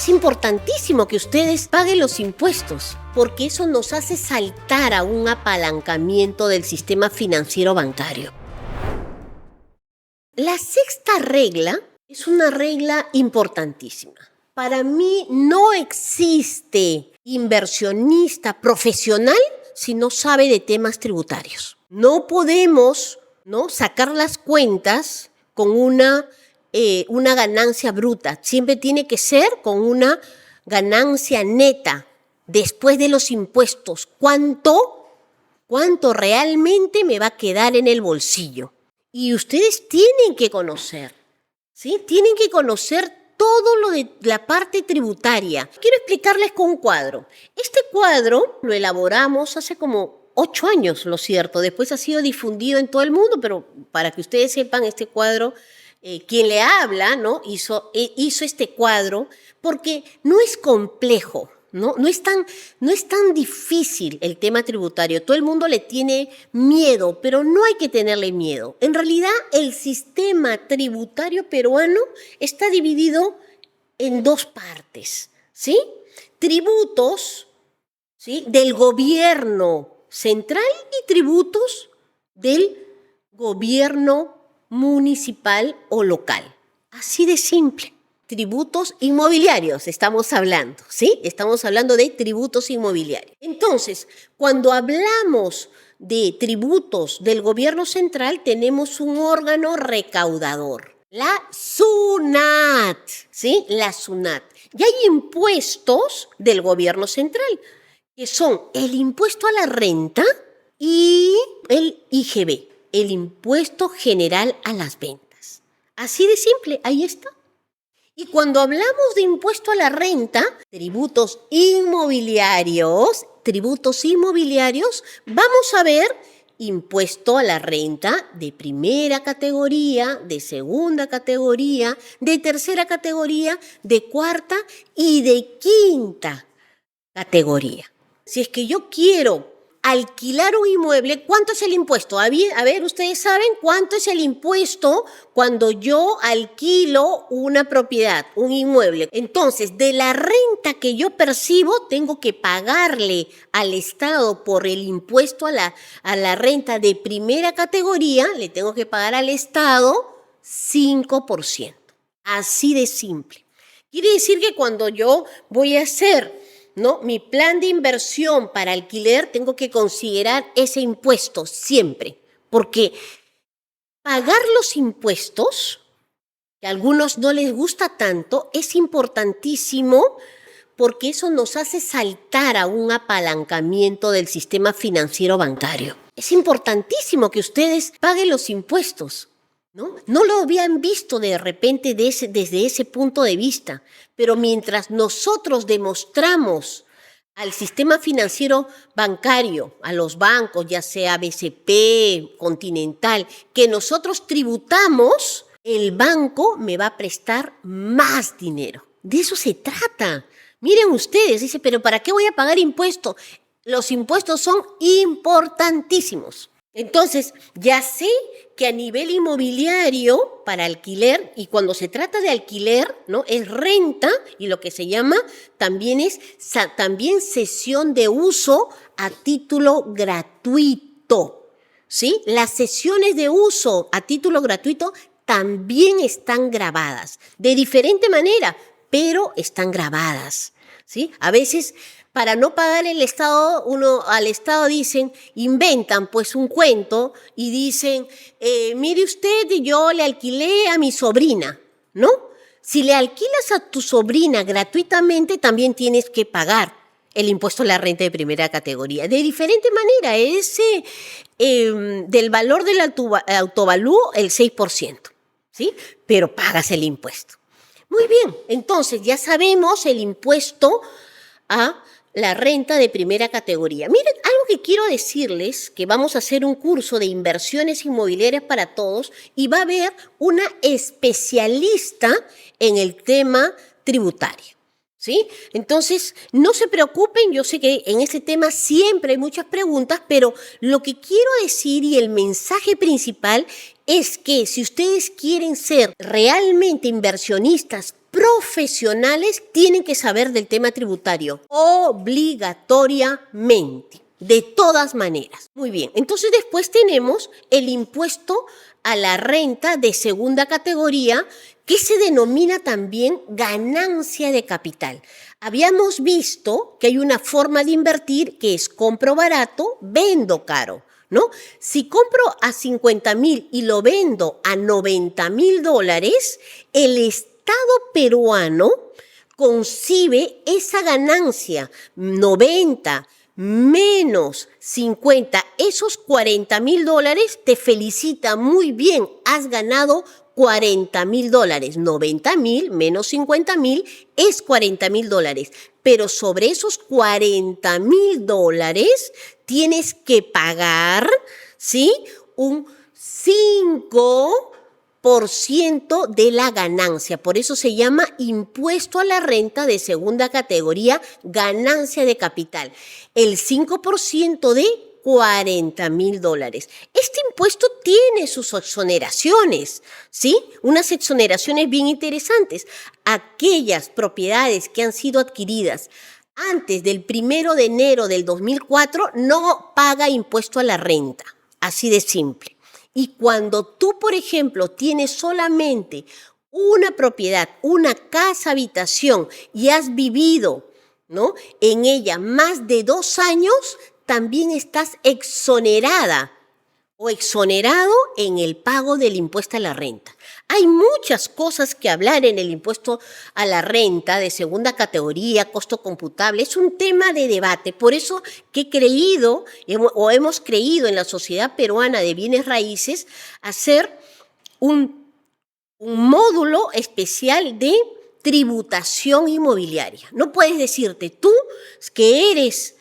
Es importantísimo que ustedes paguen los impuestos, porque eso nos hace saltar a un apalancamiento del sistema financiero bancario. La sexta regla es una regla importantísima. Para mí no existe inversionista profesional si no sabe de temas tributarios. No podemos, sacar las cuentas con una ganancia bruta. Siempre tiene que ser con una ganancia neta después de los impuestos. ¿Cuánto realmente me va a quedar en el bolsillo? Y ustedes tienen que conocer, ¿sí? Tienen que conocer todo lo de la parte tributaria. Quiero explicarles con un cuadro. Este cuadro lo elaboramos hace como 8 años, lo cierto. Después ha sido difundido en todo el mundo, pero para que ustedes sepan, este cuadro, quien le habla, hizo este cuadro porque no es complejo. No es tan difícil el tema tributario. Todo el mundo le tiene miedo, pero no hay que tenerle miedo. En realidad, el sistema tributario peruano está dividido en 2 partes, ¿sí? Tributos, ¿sí?, del gobierno central y tributos del gobierno municipal o local. Así de simple. Tributos inmobiliarios estamos hablando, ¿sí? Estamos hablando de tributos inmobiliarios. Entonces, cuando hablamos de tributos del gobierno central, tenemos un órgano recaudador, la SUNAT, ¿sí? La SUNAT. Y hay impuestos del gobierno central, que son el impuesto a la renta y el IGB, el impuesto general a las ventas. Así de simple, ahí está. Y cuando hablamos de impuesto a la renta, tributos inmobiliarios, vamos a ver impuesto a la renta de primera categoría, de segunda categoría, de tercera categoría, de cuarta y de quinta categoría. Si es que yo quiero alquilar un inmueble, ¿cuánto es el impuesto? A ver, ¿ustedes saben cuánto es el impuesto cuando yo alquilo una propiedad, un inmueble? Entonces, de la renta que yo percibo, tengo que pagarle al Estado por el impuesto a la renta de primera categoría, le tengo que pagar al Estado 5%. Así de simple. Quiere decir que cuando yo voy a hacer mi plan de inversión para alquiler, tengo que considerar ese impuesto siempre, porque pagar los impuestos, que a algunos no les gusta tanto, es importantísimo porque eso nos hace saltar a un apalancamiento del sistema financiero bancario. Es importantísimo que ustedes paguen los impuestos. No lo habían visto de repente desde ese punto de vista, pero mientras nosotros demostramos al sistema financiero bancario, a los bancos, ya sea BCP, Continental, que nosotros tributamos, el banco me va a prestar más dinero. De eso se trata. Miren ustedes, dice, pero ¿para qué voy a pagar impuestos? Los impuestos son importantísimos. Entonces, ya sé que a nivel inmobiliario, para alquiler, y cuando se trata de alquiler, es renta, y lo que se llama también es cesión de uso a título gratuito, ¿sí? Las cesiones de uso a título gratuito también están grabadas, de diferente manera, pero están grabadas, ¿sí? A veces, para no pagar al Estado inventan pues un cuento y dicen, mire usted, yo le alquilé a mi sobrina, ¿no? Si le alquilas a tu sobrina gratuitamente, también tienes que pagar el impuesto a la renta de primera categoría. De diferente manera, del valor del autovalú, el 6%, ¿sí? Pero pagas el impuesto. Muy bien, entonces ya sabemos el impuesto a la renta de primera categoría. Miren, algo que quiero decirles, que vamos a hacer un curso de inversiones inmobiliarias para todos y va a haber una especialista en el tema tributario, ¿sí? Entonces, no se preocupen, yo sé que en este tema siempre hay muchas preguntas, pero lo que quiero decir y el mensaje principal es que si ustedes quieren ser realmente inversionistas profesionales tienen que saber del tema tributario, obligatoriamente, de todas maneras. Muy bien, entonces después tenemos el impuesto a la renta de segunda categoría, que se denomina también ganancia de capital. Habíamos visto que hay una forma de invertir que es compro barato, vendo caro, ¿no? Si compro a 50,000 y lo vendo a $90,000, el Estado peruano concibe esa ganancia, 90 menos 50, esos $40,000, te felicita muy bien, has ganado $40,000. 90,000 menos 50,000 es $40,000. Pero sobre esos $40,000 tienes que pagar, ¿sí?, un 5% de la ganancia. Por eso se llama impuesto a la renta de segunda categoría, ganancia de capital. El 5% de $40,000. Este impuesto tiene sus exoneraciones, ¿sí? Unas exoneraciones bien interesantes. Aquellas propiedades que han sido adquiridas antes del 1 de enero del 2004 no paga impuesto a la renta. Así de simple. Y cuando tú, por ejemplo, tienes solamente una propiedad, una casa habitación y has vivido, ¿no?, en ella más de 2 años, también estás exonerada o exonerado en el pago del impuesto a la renta. Hay muchas cosas que hablar en el impuesto a la renta de segunda categoría, costo computable. Es un tema de debate. Por eso que he creído o hemos creído en la Sociedad Peruana de Bienes Raíces hacer un módulo especial de tributación inmobiliaria. No puedes decirte tú que eres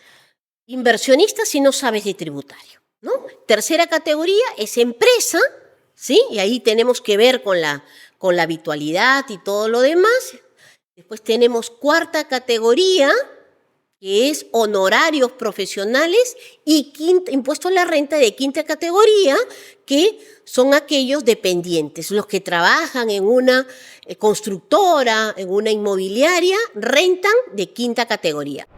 inversionista si no sabes de tributario, ¿no? Tercera categoría es empresa, ¿sí? Y ahí tenemos que ver con la habitualidad y todo lo demás. Después tenemos cuarta categoría, que es honorarios profesionales, y impuesto a la renta de quinta categoría, que son aquellos dependientes, los que trabajan en una constructora, en una inmobiliaria, rentan de quinta categoría.